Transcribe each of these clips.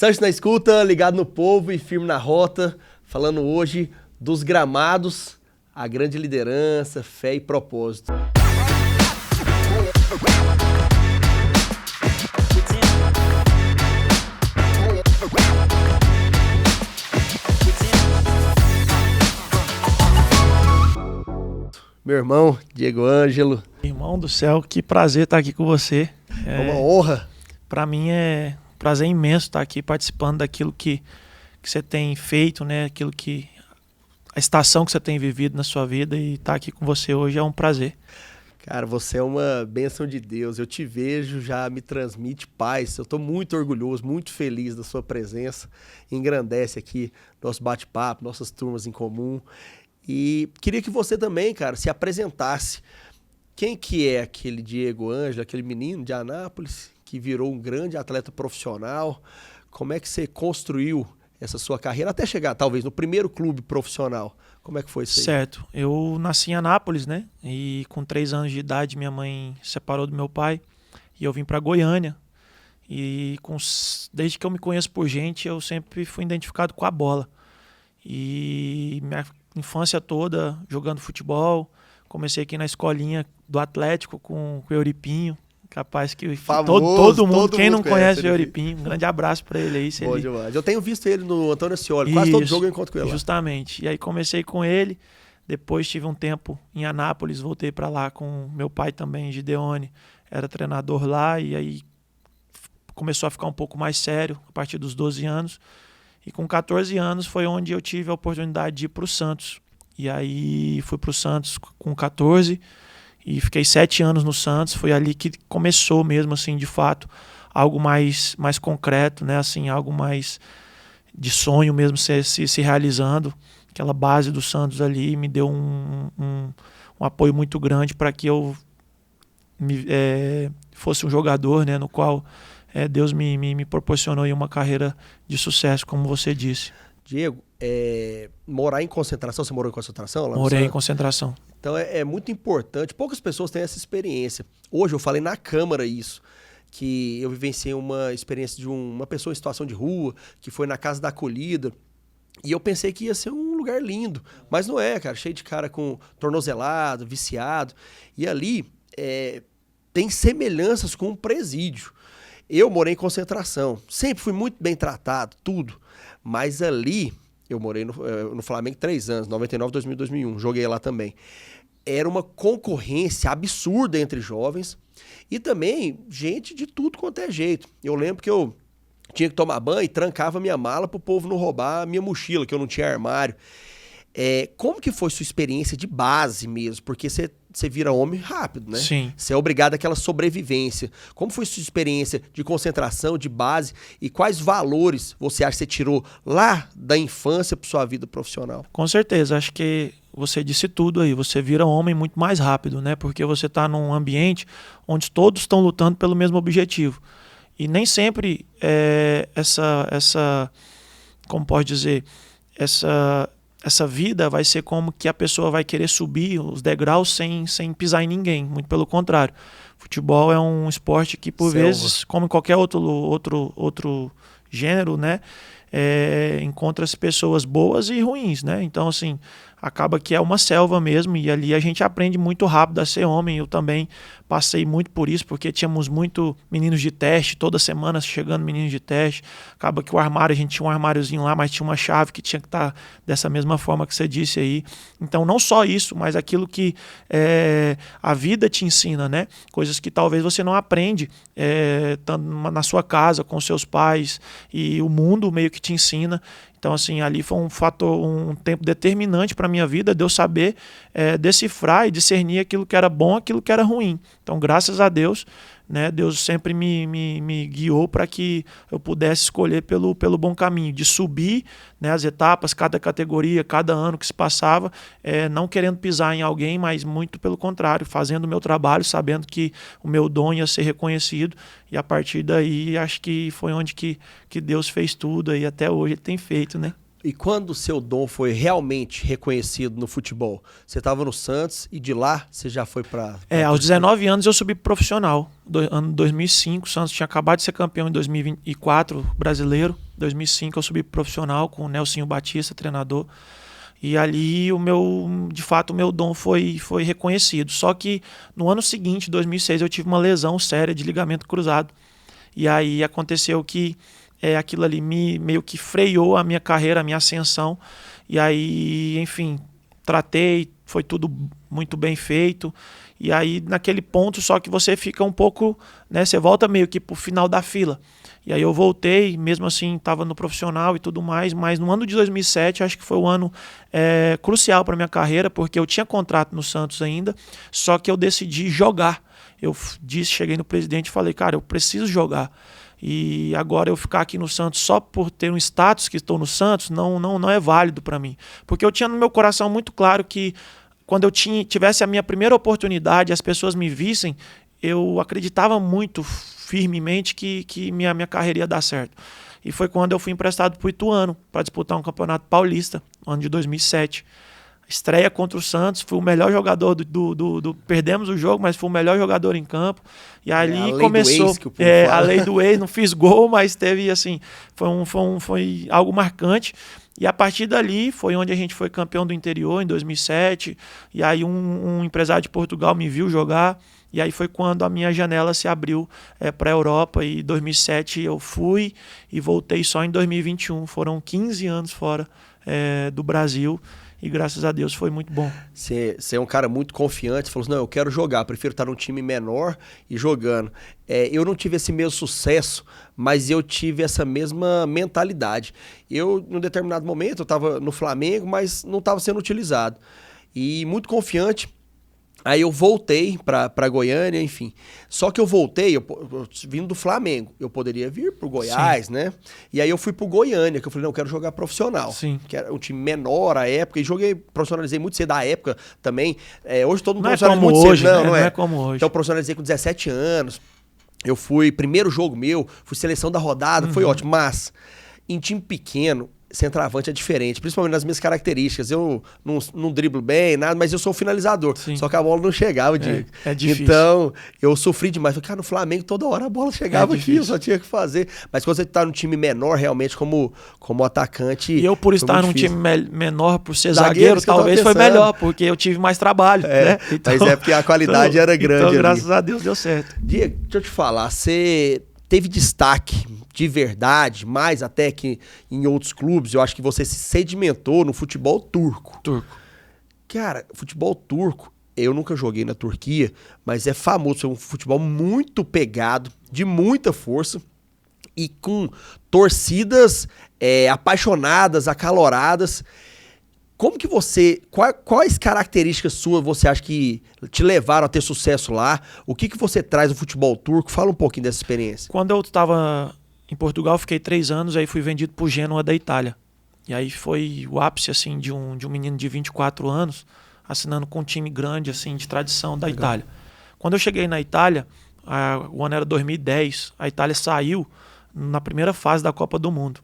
Sanches na escuta, ligado no povo e firme na rota, falando hoje dos gramados, a grande liderança, fé e propósito. Meu irmão, Diego Ângelo. Irmão do céu, que prazer estar aqui com você. É uma honra. Para mim é um prazer imenso estar aqui participando daquilo que você tem feito, né? Aquilo que a estação que você tem vivido na sua vida, e estar aqui com você hoje é um prazer. Cara, você é uma bênção de Deus. Eu te vejo, já me transmite paz. Eu estou muito orgulhoso, muito feliz da sua presença. Engrandece aqui nosso bate-papo, nossas turmas em comum. E queria que você também, cara, se apresentasse. Quem que é aquele Diego Ângelo, aquele menino de Anápolis que virou um grande atleta profissional? Como é que você construiu essa sua carreira até chegar, talvez, no primeiro clube profissional? Como é que foi isso aí? Certo. Eu nasci em Anápolis, né? E com 3 anos de idade, minha mãe se separou do meu pai e eu vim para Goiânia. E desde que eu me conheço por gente, eu sempre fui identificado com a bola. E minha infância toda jogando futebol. Comecei aqui na escolinha do Atlético com o Euripinho. Capaz que todo mundo, quem não conhece o Euripinho, um grande abraço para ele aí. Bom demais. Eu tenho visto ele no Antônio Ascioli, quase todo jogo eu encontro com ele lá. Justamente. E aí comecei com ele, depois tive um tempo em Anápolis, voltei para lá com meu pai também, Gideone, era treinador lá, e aí começou a ficar um pouco mais sério a partir dos 12 anos. E com 14 anos foi onde eu tive a oportunidade de ir para o Santos. E aí fui para o Santos com 14 e fiquei 7 anos no Santos. Foi ali que começou mesmo, assim, de fato, algo mais concreto, né? Assim, algo mais de sonho mesmo se realizando. Aquela base do Santos ali me deu um apoio muito grande para que eu fosse um jogador, né? No qual Deus me proporcionou aí uma carreira de sucesso, como você disse. Diego, morar em concentração, você morou em concentração? Lá Morei em concentração. Então é muito importante, poucas pessoas têm essa experiência. Hoje eu falei na Câmara isso, que eu vivenciei uma experiência de uma pessoa em situação de rua, que foi na Casa da Acolhida, e eu pensei que ia ser um lugar lindo, mas não é, cara, cheio de cara com tornozelado, viciado, e ali tem semelhanças com um presídio. Eu morei em concentração, sempre fui muito bem tratado, tudo, mas ali, eu morei no Flamengo 3 anos, 99, 2000, 2001, joguei lá também. Era uma concorrência absurda entre jovens e também gente de tudo quanto é jeito. Eu lembro que eu tinha que tomar banho e trancava minha mala para o povo não roubar a minha mochila, que eu não tinha armário. Como que foi sua experiência de base mesmo? Porque você vira homem rápido, né? Sim. Você é obrigado àquela sobrevivência. Como foi sua experiência de concentração, de base, e quais valores você acha que você tirou lá da infância para sua vida profissional? Com certeza, acho que você disse tudo aí. Você vira homem muito mais rápido, né? Porque você está num ambiente onde todos estão lutando pelo mesmo objetivo. E nem sempre como pode dizer, essa vida vai ser como que a pessoa vai querer subir os degraus sem pisar em ninguém. Muito pelo contrário. Futebol é um esporte que, por vezes, como qualquer outro gênero, né, encontra-se pessoas boas e ruins, né? Então, assim, acaba que é uma selva mesmo, e ali a gente aprende muito rápido a ser homem. Eu também passei muito por isso, porque tínhamos muito meninos de teste, toda semana chegando meninos de teste. Acaba que o armário, a gente tinha um armáriozinho lá, mas tinha uma chave que tinha que estar dessa mesma forma que você disse aí. Então, não só isso, mas aquilo que a vida te ensina, né? Coisas que talvez você não aprende na sua casa, com seus pais, e o mundo meio que te ensina. Então, assim, ali foi um tempo determinante para a minha vida, de eu saber decifrar e discernir aquilo que era bom, aquilo que era ruim. Então, graças a Deus, né, Deus sempre me guiou para que eu pudesse escolher pelo bom caminho, de subir, né, as etapas, cada categoria, cada ano que se passava, não querendo pisar em alguém, mas muito pelo contrário, fazendo o meu trabalho, sabendo que o meu dom ia ser reconhecido, e a partir daí acho que foi onde que Deus fez tudo, e até hoje Ele tem feito, né? E quando o seu dom foi realmente reconhecido no futebol? Você estava no Santos e de lá você já foi para... Aos 19 anos eu subi profissional. Ano 2005, o Santos tinha acabado de ser campeão em 2004, brasileiro. 2005 eu subi profissional com o Nelsinho Batista, treinador. E ali, de fato, o meu dom foi reconhecido. Só que no ano seguinte, 2006, eu tive uma lesão séria de ligamento cruzado. E aí aconteceu que aquilo ali meio que freou a minha carreira, a minha ascensão. E aí, enfim, tratei, foi tudo muito bem feito. E aí, naquele ponto, só que você fica um pouco, né? Você volta meio que pro final da fila. E aí eu voltei, mesmo assim, estava no profissional e tudo mais, mas no ano de 2007, acho que foi o ano crucial para minha carreira, porque eu tinha contrato no Santos ainda, só que eu decidi jogar. Eu cheguei no presidente e falei, cara, eu preciso jogar. E agora eu ficar aqui no Santos só por ter um status que estou no Santos, não é válido para mim. Porque eu tinha no meu coração muito claro que quando eu tivesse a minha primeira oportunidade, as pessoas me vissem, eu acreditava muito firmemente que minha carreira ia dar certo. E foi quando eu fui emprestado para o Ituano para disputar um campeonato paulista, no ano de 2007. Estreia contra o Santos, fui o melhor jogador perdemos o jogo, mas fui o melhor jogador em campo. E ali começou a lei do ex, não fiz gol, mas teve assim, foi algo marcante. E a partir dali foi onde a gente foi campeão do interior em 2007. E aí um empresário de Portugal me viu jogar. E aí foi quando a minha janela se abriu para a Europa. E em 2007 eu fui e voltei só em 2021. Foram 15 anos fora do Brasil. E graças a Deus foi muito bom. Você é um cara muito confiante, você falou assim, não, eu quero jogar, prefiro estar num time menor e jogando. Eu não tive esse mesmo sucesso, mas eu tive essa mesma mentalidade. Eu, num determinado momento, eu estava no Flamengo, mas não estava sendo utilizado. E muito confiante. Aí eu voltei para Goiânia, enfim. Só que eu voltei, eu vindo do Flamengo. Eu poderia vir pro Goiás, sim, né? E aí eu fui pro Goiânia, que eu falei, não, eu quero jogar profissional. Sim. Que era um time menor à época. E profissionalizei muito cedo da época também. Hoje todo mundo não profissionaliza muito hoje, cedo. Não é como hoje. Então eu profissionalizei com 17 anos. Eu fui, primeiro jogo meu, fui seleção da rodada, foi ótimo. Mas em time pequeno, centroavante é diferente, principalmente nas minhas características. Eu não driblo bem, nada, mas eu sou finalizador. Sim. Só que a bola não chegava, Diego. É difícil. Então, eu sofri demais. Falei, cara, no Flamengo toda hora a bola chegava aqui, eu só tinha que fazer. Mas quando você tá num time menor, realmente, como atacante... E eu, por estar num time menor, por ser zagueiro talvez foi melhor, porque eu tive mais trabalho, né? Então, mas porque a qualidade era grande. Então, graças a Deus, deu certo. Diego, deixa eu te falar, você teve destaque de verdade, mais até que em outros clubes. Eu acho que você se sedimentou no futebol turco. Cara, futebol turco, eu nunca joguei na Turquia, mas é famoso, é um futebol muito pegado, de muita força e com torcidas apaixonadas, acaloradas. Como que quais características suas você acha que te levaram a ter sucesso lá? O que você traz do futebol turco? Fala um pouquinho dessa experiência. Quando eu estava em Portugal, fiquei 3 anos, aí fui vendido para o Genoa da Itália. E aí foi o ápice assim, de um menino de 24 anos, assinando com um time grande, assim, de tradição da Itália. Quando eu cheguei na Itália, o ano era 2010, a Itália saiu na primeira fase da Copa do Mundo.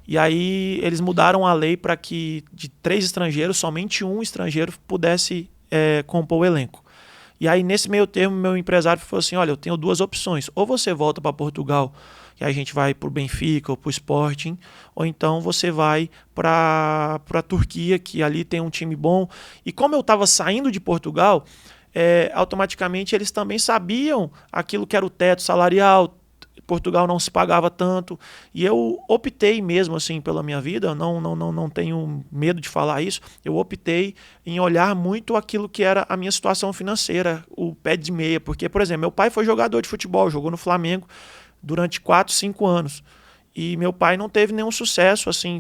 E aí eles mudaram a lei para que de 3 estrangeiros, somente um estrangeiro pudesse compor o elenco. E aí nesse meio termo, meu empresário falou assim, olha, eu tenho 2 opções. Ou você volta para Portugal, e aí a gente vai para o Benfica ou para o Sporting, ou então você vai para a Turquia, que ali tem um time bom. E como eu estava saindo de Portugal, automaticamente eles também sabiam aquilo que era o teto salarial. Portugal não se pagava tanto, e eu optei mesmo assim pela minha vida, não tenho medo de falar isso, eu optei em olhar muito aquilo que era a minha situação financeira, o pé de meia, porque, por exemplo, meu pai foi jogador de futebol, jogou no Flamengo durante 4, 5 anos, e meu pai não teve nenhum sucesso, assim,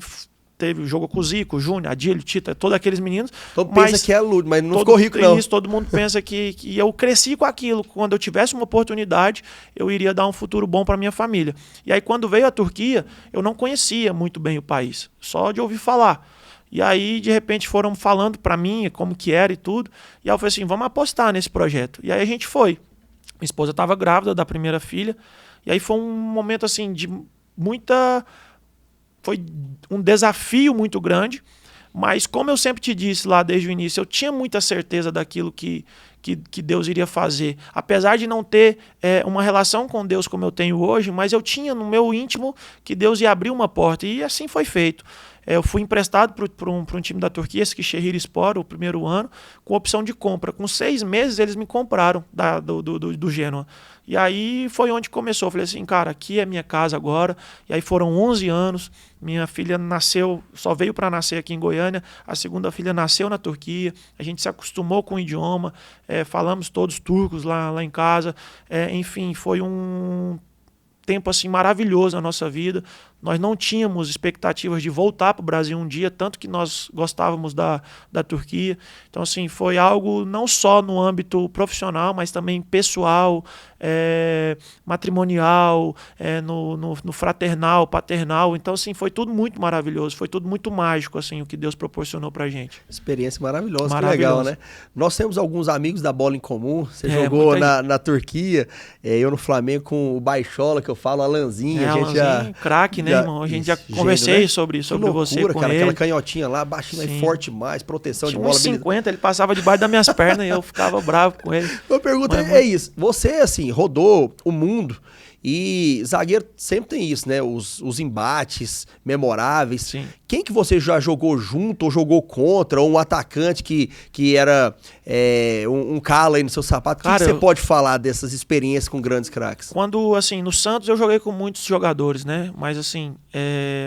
teve o jogo com o Zico, o Júnior, Adílio, Tita, todos aqueles meninos. Então pensa que é luto, mas não ficou rico não. Isso, todo mundo pensa que eu cresci com aquilo. Quando eu tivesse uma oportunidade, eu iria dar um futuro bom para minha família. E aí quando veio a Turquia, eu não conhecia muito bem o país, só de ouvir falar. E aí, de repente, foram falando para mim como que era e tudo. E aí eu falei assim, vamos apostar nesse projeto. E aí a gente foi. Minha esposa estava grávida da primeira filha. E aí foi um momento assim de muita foi um desafio muito grande, mas como eu sempre te disse lá desde o início, eu tinha muita certeza daquilo que Deus iria fazer. Apesar de não ter uma relação com Deus como eu tenho hoje, mas eu tinha no meu íntimo que Deus ia abrir uma porta, e assim foi feito. Eu fui emprestado para um time da Turquia, esse Şehirspor, o primeiro ano, com opção de compra. Com 6 meses eles me compraram do Genoa. E aí foi onde começou. Eu falei assim, cara, aqui é minha casa agora. E aí foram 11 anos. Minha filha nasceu, só veio para nascer aqui em Goiânia. A segunda filha nasceu na Turquia. A gente se acostumou com o idioma. Falamos todos turcos lá em casa. Enfim, foi um tempo assim maravilhoso na nossa vida. Nós não tínhamos expectativas de voltar para o Brasil um dia, tanto que nós gostávamos da Turquia. Então, assim, foi algo não só no âmbito profissional, mas também pessoal, matrimonial, no fraternal, paternal. Então, assim, foi tudo muito maravilhoso, foi tudo muito mágico, assim, o que Deus proporcionou pra gente. Experiência maravilhosa, que legal, né? Nós temos alguns amigos da bola em comum. Você jogou na Turquia, eu no Flamengo com o Baixola, que eu falo, Alanzinho. A gente Alanzinho, craque, né, irmão? A gente já conversei sobre loucura, você com cara, ele. Aquela canhotinha lá, baixinho, mas forte demais, proteção tinha de bola. Uns 50, ele passava debaixo das minhas pernas e eu ficava bravo com ele. Uma pergunta é isso, você, assim, rodou o mundo e zagueiro sempre tem isso, né? Os embates memoráveis. Sim. Quem que você já jogou junto ou jogou contra, ou um atacante que era um calo aí no seu sapato? O que você pode falar dessas experiências com grandes craques? Quando, assim, no Santos eu joguei com muitos jogadores, né? Mas, assim,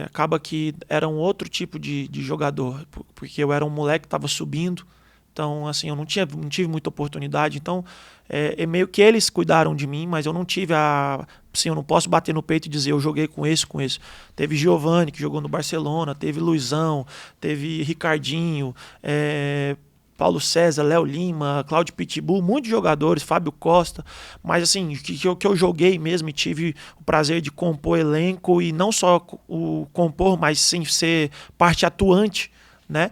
acaba que era um outro tipo de jogador, porque eu era um moleque que estava subindo. Então, assim, eu não tive muita oportunidade. Então, meio que eles cuidaram de mim, mas eu não tive assim, eu não posso bater no peito e dizer eu joguei com esse. Teve Giovani, que jogou no Barcelona, teve Luizão, teve Ricardinho, Paulo César, Léo Lima, Cláudio Pitbull, muitos jogadores, Fábio Costa, mas assim, que eu joguei mesmo e tive o prazer de compor elenco, e não só o compor, mas sim ser parte atuante, né?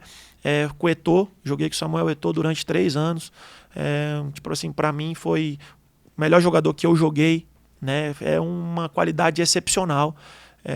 Com o Eto'o, joguei com o Samuel Eto'o durante 3 anos. Tipo assim, para mim foi o melhor jogador que eu joguei, né? É uma qualidade excepcional.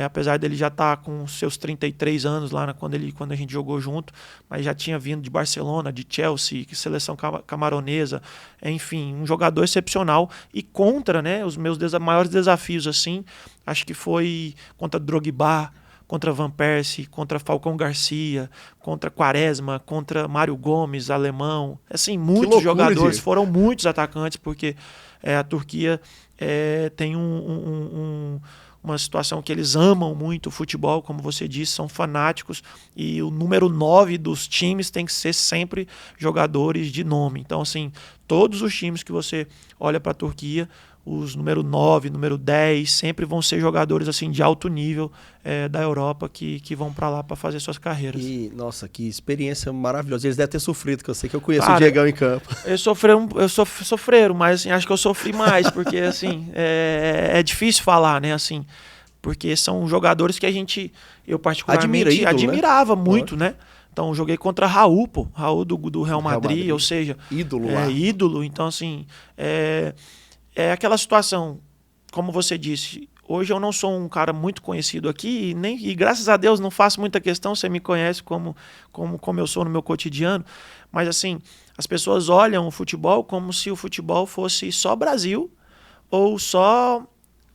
Apesar dele já estar com seus 33 anos lá quando a gente jogou junto, mas já tinha vindo de Barcelona, de Chelsea, seleção camaronesa, enfim, um jogador excepcional. E contra, né, os meus maiores desafios, assim, acho que foi contra Drogba, contra Van Persie, contra Falcão Garcia, contra Quaresma, contra Mário Gomes, alemão. Assim, muitos jogadores, foram muitos atacantes, porque a Turquia tem uma situação que eles amam muito o futebol, como você disse, são fanáticos, e o número 9 dos times tem que ser sempre jogadores de nome. Então, assim, todos os times que você olha para a Turquia, os número 9, número 10, sempre vão ser jogadores assim de alto nível da Europa que vão para lá para fazer suas carreiras. E, nossa, que experiência maravilhosa. Eles devem ter sofrido, que eu sei que eu conheço o Diegão em campo. Sofreram, mas assim, acho que eu sofri mais, porque assim, é difícil falar, né, assim, porque são jogadores que eu particularmente admirava, né? Muito, né? Então, joguei contra Raul do Real Madrid, ou seja, ídolo lá. Ídolo. Então, assim, é aquela situação, como você disse, hoje eu não sou um cara muito conhecido aqui e graças a Deus não faço muita questão, você me conhece como eu sou no meu cotidiano, mas assim, as pessoas olham o futebol como se o futebol fosse só Brasil ou só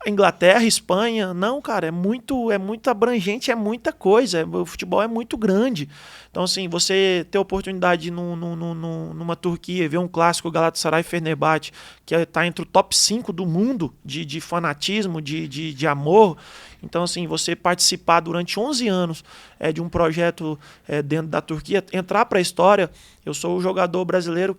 Inglaterra, Espanha. Não, cara, é muito abrangente, é muita coisa, o futebol é muito grande. Então, assim, você ter a oportunidade de ir numa Turquia, ver um clássico Galatasaray Fenerbahçe, que está entre o top 5 do mundo de fanatismo, de amor. Então, assim, você participar durante 11 anos de um projeto dentro da Turquia, entrar para a história. Eu sou o jogador brasileiro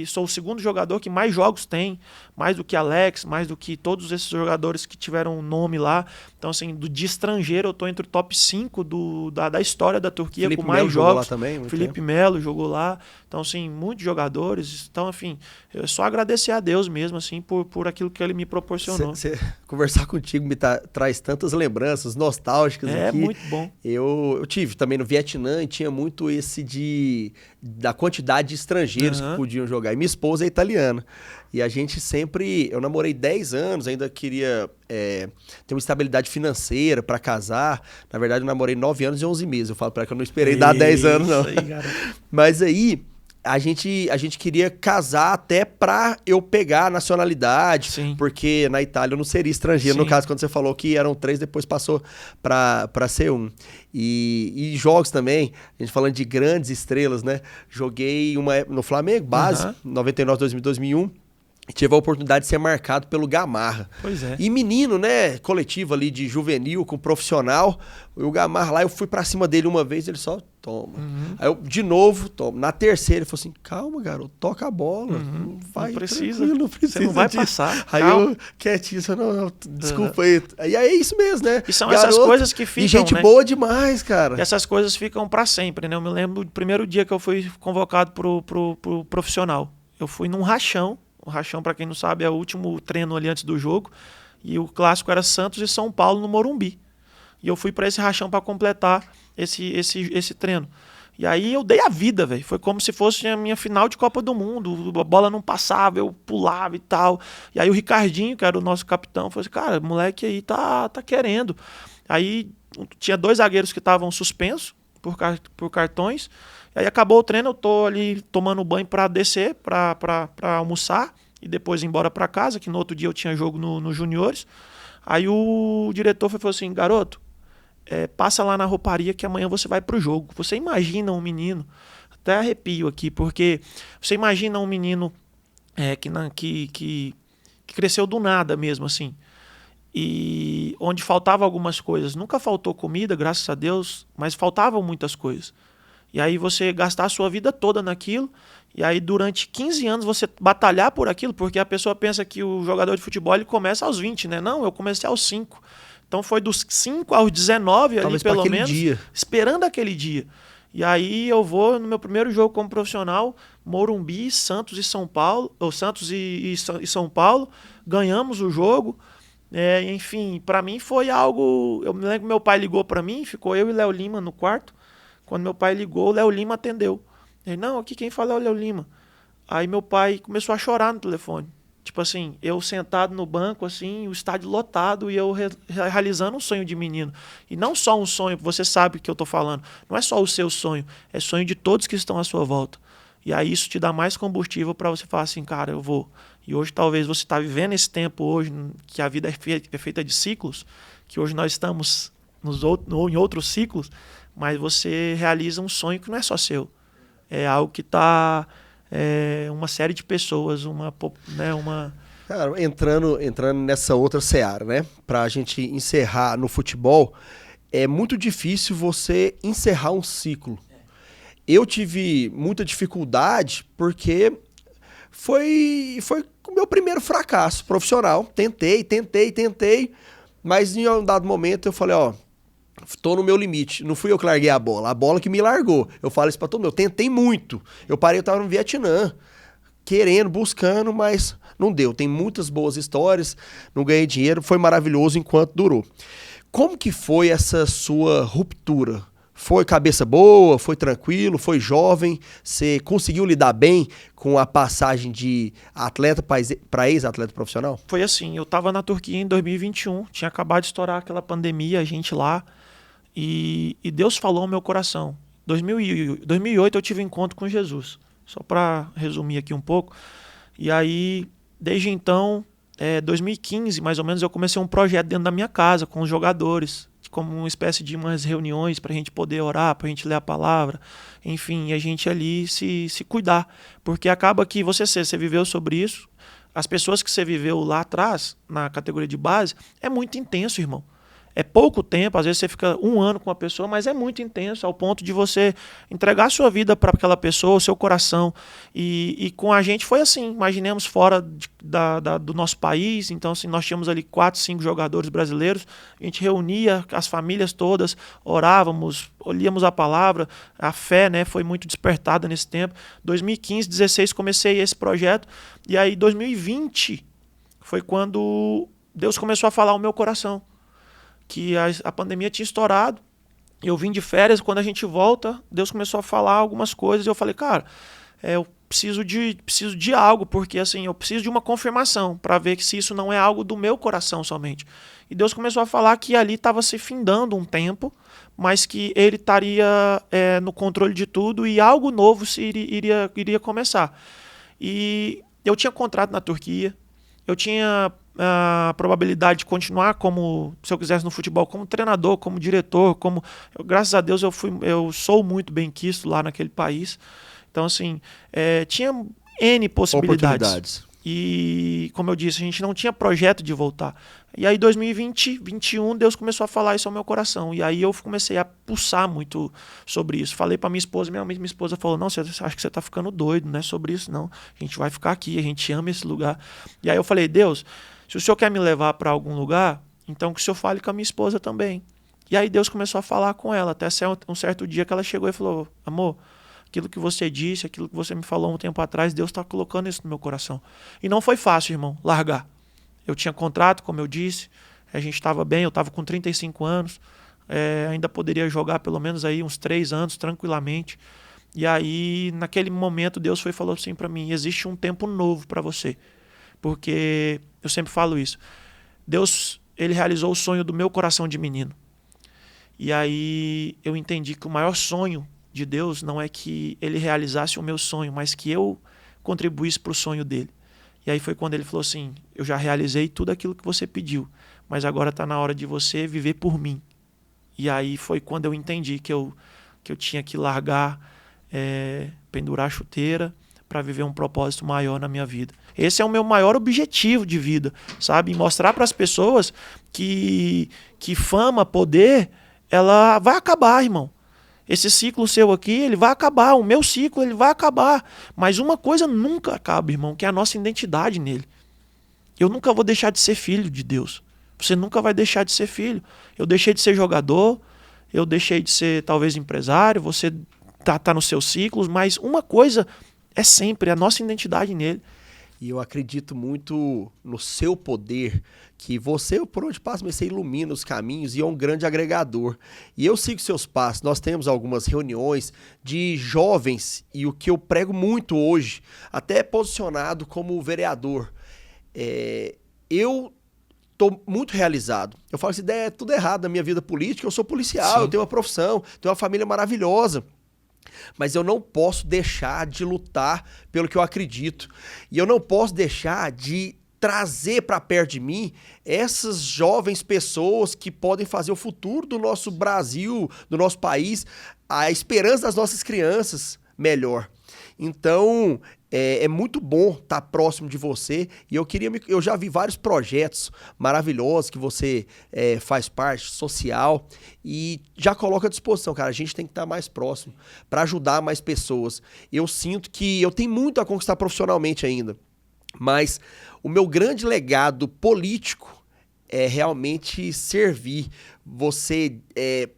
sou o segundo jogador que mais jogos tem, mais do que Alex, mais do que todos esses jogadores que tiveram nome lá. Então, assim, de estrangeiro, eu estou entre o top 5 da história da Turquia, Felipe com mais Melo jogos. Lá também, Felipe Melo jogou lá. Então, assim, muitos jogadores. Então, enfim, eu só agradecer a Deus mesmo, assim, por aquilo que ele me proporcionou. Conversar contigo me traz tantas lembranças lembranças nostálgicas aqui. É muito bom. Eu tive também no Vietnã e tinha muito da quantidade de estrangeiros que podiam jogar. E minha esposa é italiana. E a gente sempre... Eu namorei 10 anos, ainda queria ter uma estabilidade financeira para casar. Na verdade, eu namorei 9 anos e 11 meses. Eu falo para ela que eu não esperei dar 10 anos, não. Aí, mas aí... A gente queria casar até pra eu pegar a nacionalidade, Sim. porque na Itália eu não seria estrangeiro. Sim. No caso, quando você falou que eram 3, depois passou pra ser 1. E jogos também, a gente falando de grandes estrelas, né? Joguei no Flamengo, base, 99, 2000, 2001. Tive a oportunidade de ser marcado pelo Gamarra. Pois é. E menino, né? Coletivo ali de juvenil com profissional. O Gamarra lá, eu fui pra cima dele uma vez, ele só toma. Aí eu, de novo, toma. Na terceira, ele falou assim: calma, garoto, toca a bola. Não vai, não precisa. Não precisa. Você não vai disso. passar. Aí eu, quietinho, não, desculpa aí. Aí é isso mesmo, né? E são essas coisas que ficam, e gente boa demais, cara. E essas coisas ficam pra sempre, né? Eu me lembro do primeiro dia que eu fui convocado pro profissional. Eu fui num rachão. O rachão, para quem não sabe, é o último treino ali antes do jogo. E o clássico era Santos e São Paulo no Morumbi. E eu fui para esse rachão para completar esse treino. E aí eu dei a vida, velho. Foi como se fosse a minha final de Copa do Mundo. A bola não passava, eu pulava e tal. E aí o Ricardinho, que era o nosso capitão, falou assim: cara, o moleque aí tá querendo. Aí tinha 2 zagueiros que estavam suspensos por cartões. Aí acabou o treino, eu tô ali tomando banho para descer, para almoçar e depois ir embora para casa, que no outro dia eu tinha jogo no Juniores. Aí o diretor falou assim: garoto, passa lá na rouparia que amanhã você vai pro jogo. Você imagina um menino, até arrepio aqui, porque você imagina um menino que cresceu do nada mesmo, assim, e onde faltava algumas coisas. Nunca faltou comida, graças a Deus, mas faltavam muitas coisas. E aí você gastar a sua vida toda naquilo, e aí durante 15 anos você batalhar por aquilo, porque a pessoa pensa que o jogador de futebol ele começa aos 20, né? Não, eu comecei aos 5. Então foi dos 5 aos 19 talvez ali, pelo menos, dia. esperando aquele dia. E aí eu vou no meu primeiro jogo como profissional, Morumbi, Santos e São Paulo, ou Santos e São Paulo, ganhamos o jogo. Enfim, para mim foi algo... Eu me lembro que meu pai ligou para mim, ficou eu e Léo Lima no quarto. Quando meu pai ligou, o Léo Lima atendeu. Ele: não, aqui quem fala é o Léo Lima. Aí meu pai começou a chorar no telefone. Tipo assim, eu sentado no banco, assim, o estádio lotado e eu realizando um sonho de menino. E não só um sonho, você sabe o que eu tô falando. Não é só o seu sonho, é sonho de todos que estão à sua volta. E aí isso te dá mais combustível para você falar assim: cara, eu vou. E hoje talvez você está vivendo esse tempo hoje, que a vida é feita de ciclos, que hoje nós estamos em outros ciclos, mas você realiza um sonho que não é só seu. É algo que está uma série de pessoas, Cara, entrando nessa outra seara, né? Pra gente encerrar no futebol, é muito difícil você encerrar um ciclo. Eu tive muita dificuldade porque foi o meu primeiro fracasso profissional. Tentei, mas em um dado momento eu falei: ó, tô no meu limite. Não fui eu que larguei a bola que me largou. Eu falo isso pra todo mundo. Eu tentei muito. Eu tava no Vietnã, querendo, buscando, mas não deu. Tem muitas boas histórias, não ganhei dinheiro, foi maravilhoso enquanto durou. Como que foi essa sua ruptura? Foi cabeça boa? Foi tranquilo? Foi jovem? Você conseguiu lidar bem com a passagem de atleta para ex-atleta profissional? Foi assim, eu estava na Turquia em 2021, tinha acabado de estourar aquela pandemia, a gente lá, e Deus falou ao meu coração. Em 2008 eu tive um encontro com Jesus, só para resumir aqui um pouco. E aí, desde então, 2015 mais ou menos, eu comecei um projeto dentro da minha casa com os jogadores, como uma espécie de umas reuniões para a gente poder orar, para a gente ler a palavra, enfim, a gente ali se cuidar, porque acaba que você viveu sobre isso, as pessoas que você viveu lá atrás, na categoria de base, é muito intenso, irmão. É pouco tempo, às vezes você fica 1 ano com uma pessoa, mas é muito intenso, ao ponto de você entregar a sua vida para aquela pessoa, o seu coração. E com a gente foi assim, imaginemos fora do nosso país, então assim, nós tínhamos ali 4, 5 jogadores brasileiros, a gente reunia as famílias todas, orávamos, olhamos a palavra, a fé, né, foi muito despertada nesse tempo. 2015, 2016 comecei esse projeto, e aí 2020 foi quando Deus começou a falar ao meu coração, que a pandemia tinha estourado. Eu vim de férias, quando a gente volta, Deus começou a falar algumas coisas e eu falei, cara, eu preciso de algo, porque assim, eu preciso de uma confirmação para ver que se isso não é algo do meu coração somente. E Deus começou a falar que ali estava se findando um tempo, mas que ele estaria no controle de tudo e algo novo iria começar. E eu tinha contrato na Turquia, eu tinha a probabilidade de continuar como, se eu quisesse no futebol, como treinador, como diretor, graças a Deus eu sou muito bem quisto lá naquele país. Então, assim, tinha N possibilidades. E, como eu disse, a gente não tinha projeto de voltar. E aí, 2020, 2021, Deus começou a falar isso ao meu coração. E aí eu comecei a pulsar muito sobre isso. Falei pra minha esposa, minha esposa falou, não, você acha que você tá ficando doido, não é sobre isso, não. A gente vai ficar aqui, a gente ama esse lugar. E aí eu falei, Deus, se o Senhor quer me levar para algum lugar, então que o Senhor fale com a minha esposa também. E aí Deus começou a falar com ela, até um certo dia que ela chegou e falou, amor, aquilo que você disse, aquilo que você me falou um tempo atrás, Deus está colocando isso no meu coração. E não foi fácil, irmão, largar. Eu tinha contrato, como eu disse, a gente estava bem, eu estava com 35 anos, ainda poderia jogar pelo menos aí uns 3 anos tranquilamente. E aí, naquele momento, Deus falou assim para mim, existe um tempo novo para você. Porque, eu sempre falo isso, Deus, ele realizou o sonho do meu coração de menino. E aí eu entendi que o maior sonho de Deus não é que ele realizasse o meu sonho, mas que eu contribuísse para o sonho dele. E aí foi quando ele falou assim, eu já realizei tudo aquilo que você pediu, mas agora está na hora de você viver por mim. E aí foi quando eu entendi que eu tinha que largar, pendurar a chuteira para viver um propósito maior na minha vida. Esse é o meu maior objetivo de vida, sabe? Mostrar para as pessoas que fama, poder, ela vai acabar, irmão. Esse ciclo seu aqui, ele vai acabar. O meu ciclo, ele vai acabar. Mas uma coisa nunca acaba, irmão, que é a nossa identidade nele. Eu nunca vou deixar de ser filho de Deus. Você nunca vai deixar de ser filho. Eu deixei de ser jogador, eu deixei de ser talvez empresário, você tá nos seus ciclos, mas uma coisa é sempre a nossa identidade nele. E eu acredito muito no seu poder, que você, por onde passa, você ilumina os caminhos e é um grande agregador. E eu sigo seus passos. Nós temos algumas reuniões de jovens e o que eu prego muito hoje, até posicionado como vereador, eu estou muito realizado. Eu falo assim, é tudo errado na minha vida política, eu sou policial, sim, eu tenho uma profissão, tenho uma família maravilhosa. Mas eu não posso deixar de lutar pelo que eu acredito. E eu não posso deixar de trazer para perto de mim essas jovens pessoas que podem fazer o futuro do nosso Brasil, do nosso país, a esperança das nossas crianças melhor. Então, é muito bom estar próximo de você e eu já vi vários projetos maravilhosos que você faz parte, social, e já coloco à disposição, cara. A gente tem que estar mais próximo para ajudar mais pessoas. Eu sinto que eu tenho muito a conquistar profissionalmente ainda, mas o meu grande legado político é realmente servir, você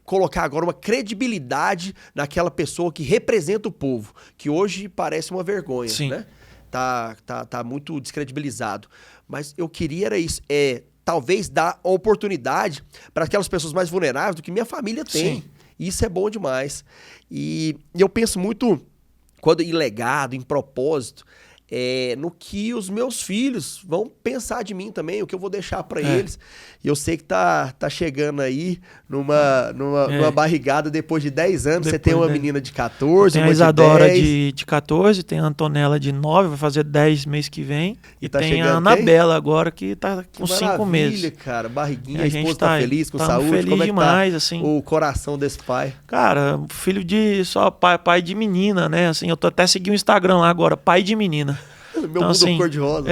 colocar agora uma credibilidade naquela pessoa que representa o povo, que hoje parece uma vergonha, sim, né? Tá muito descredibilizado. Mas eu queria era isso, talvez dar a oportunidade para aquelas pessoas mais vulneráveis do que minha família tem. Sim. Isso é bom demais. E eu penso muito, quando em legado, em propósito, no que os meus filhos vão pensar de mim também, o que eu vou deixar para eles. E eu sei que tá chegando aí numa barrigada depois de 10 anos. Você tem uma menina de 14, tem uma a Isadora de 10. de 14, tem a Antonella de 9, vai fazer 10 mês que vem. E tá tem a Anabela agora, que tá com 5 meses. Maravilha, cara, barriguinha, a esposa tá feliz, com saúde. Feliz como é que demais, tá assim. o coração desse pai? Cara, filho de só pai de menina, né? Assim, eu tô até seguindo o Instagram lá agora, pai de menina. Meu mundo assim, é cor-de-rosa.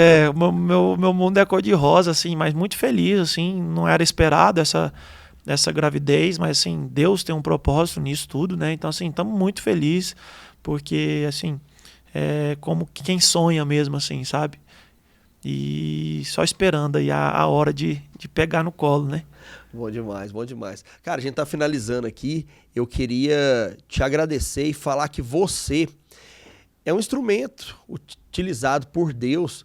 Meu mundo é cor-de-rosa, assim, mas muito feliz, assim, não era esperado essa gravidez, mas assim, Deus tem um propósito nisso tudo, né? Então, assim, estamos muito felizes, porque, assim, é como quem sonha mesmo, assim, sabe? E só esperando aí a hora de pegar no colo, né? Bom demais, bom demais. Cara, a gente tá finalizando aqui, eu queria te agradecer e falar que você é um instrumento utilizado por Deus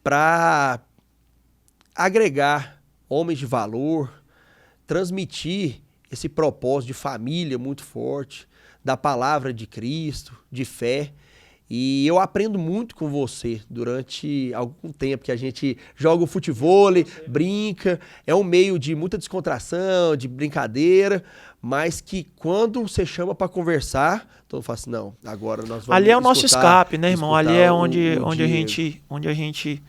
para agregar homens de valor, transmitir esse propósito de família muito forte, da palavra de Cristo, de fé. E eu aprendo muito com você durante algum tempo que a gente joga o futevôlei, brinca, é um meio de muita descontração, de brincadeira, mas que quando você chama para conversar, todo mundo fala assim, não, agora nós vamos ali é o nosso escape, né, irmão? Ali é o onde a gente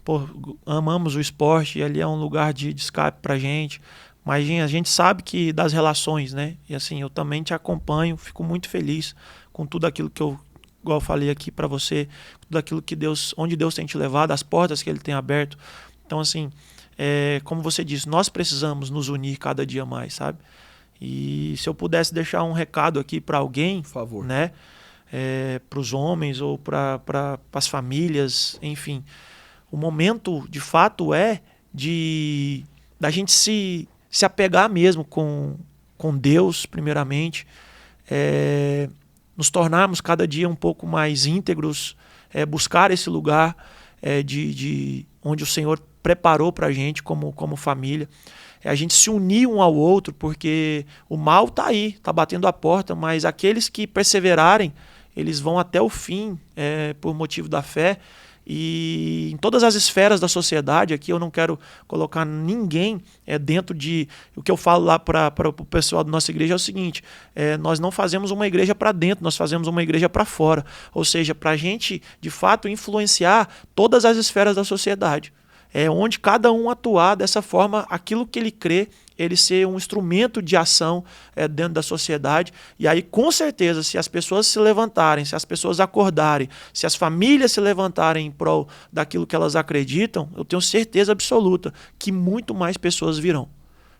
pô, amamos o esporte, e ali é um lugar de escape pra gente. Mas a gente sabe que das relações, né? E assim, eu também te acompanho, fico muito feliz com tudo aquilo que igual eu falei aqui para você, tudo aquilo que onde Deus tem te levado, as portas que Ele tem aberto. Então, assim, como você disse, nós precisamos nos unir cada dia mais, sabe? E se eu pudesse deixar um recado aqui para alguém, por favor, né? Para os homens ou para as famílias, enfim, o momento, de fato, da gente se apegar mesmo com Deus, primeiramente, nos tornarmos cada dia um pouco mais íntegros, buscar esse lugar de onde o Senhor preparou para a gente como família. A gente se unir um ao outro, porque o mal está aí, está batendo a porta, mas aqueles que perseverarem, eles vão até o fim por motivo da fé. E em todas as esferas da sociedade, aqui eu não quero colocar ninguém dentro de... O que eu falo lá para o pessoal da nossa igreja é o seguinte, nós não fazemos uma igreja para dentro, nós fazemos uma igreja para fora. Ou seja, para a gente, de fato, influenciar todas as esferas da sociedade. Onde cada um atuar dessa forma, aquilo que ele crê, ele ser um instrumento de ação dentro da sociedade. E aí, com certeza, se as pessoas se levantarem, se as pessoas acordarem, se as famílias se levantarem em prol daquilo que elas acreditam, eu tenho certeza absoluta que muito mais pessoas virão.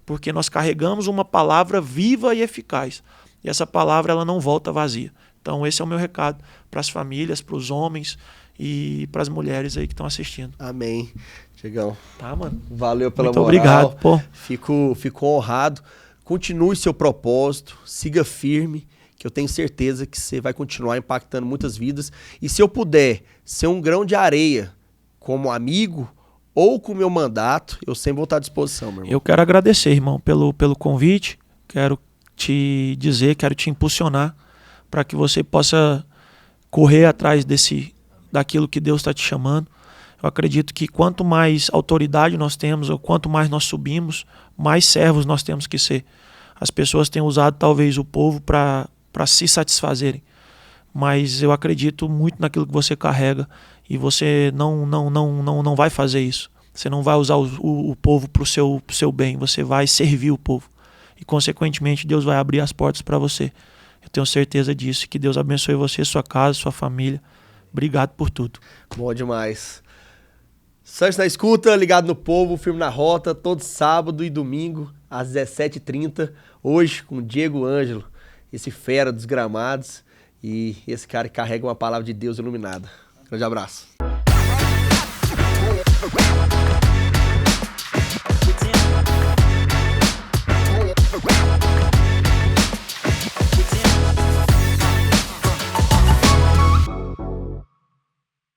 Porque nós carregamos uma palavra viva e eficaz. E essa palavra ela não volta vazia. Então esse é o meu recado para as famílias, para os homens e para as mulheres aí que estão assistindo. Amém. Diegão. Tá, mano. Valeu pela Muito moral. Obrigado, pô. Fico honrado. Continue seu propósito, siga firme, que eu tenho certeza que você vai continuar impactando muitas vidas. E se eu puder ser um grão de areia como amigo ou com o meu mandato, eu sempre vou estar à disposição, meu irmão. Eu quero agradecer, irmão, pelo convite. Quero te dizer, quero te impulsionar para que você possa correr atrás daquilo que Deus está te chamando. Eu acredito que quanto mais autoridade nós temos, ou quanto mais nós subimos, mais servos nós temos que ser. As pessoas têm usado talvez o povo para se satisfazerem, mas eu acredito muito naquilo que você carrega e você não vai fazer isso. Você não vai usar o povo para o seu bem, você vai servir o povo e consequentemente Deus vai abrir as portas para você. Eu tenho certeza disso, que Deus abençoe você, sua casa, sua família. Obrigado por tudo. Bom demais. Santos na escuta, ligado no povo, firme na rota, todo sábado e domingo, às 17h30. Hoje com o Diego Ângelo, esse fera dos gramados e esse cara que carrega uma palavra de Deus iluminada. Grande abraço.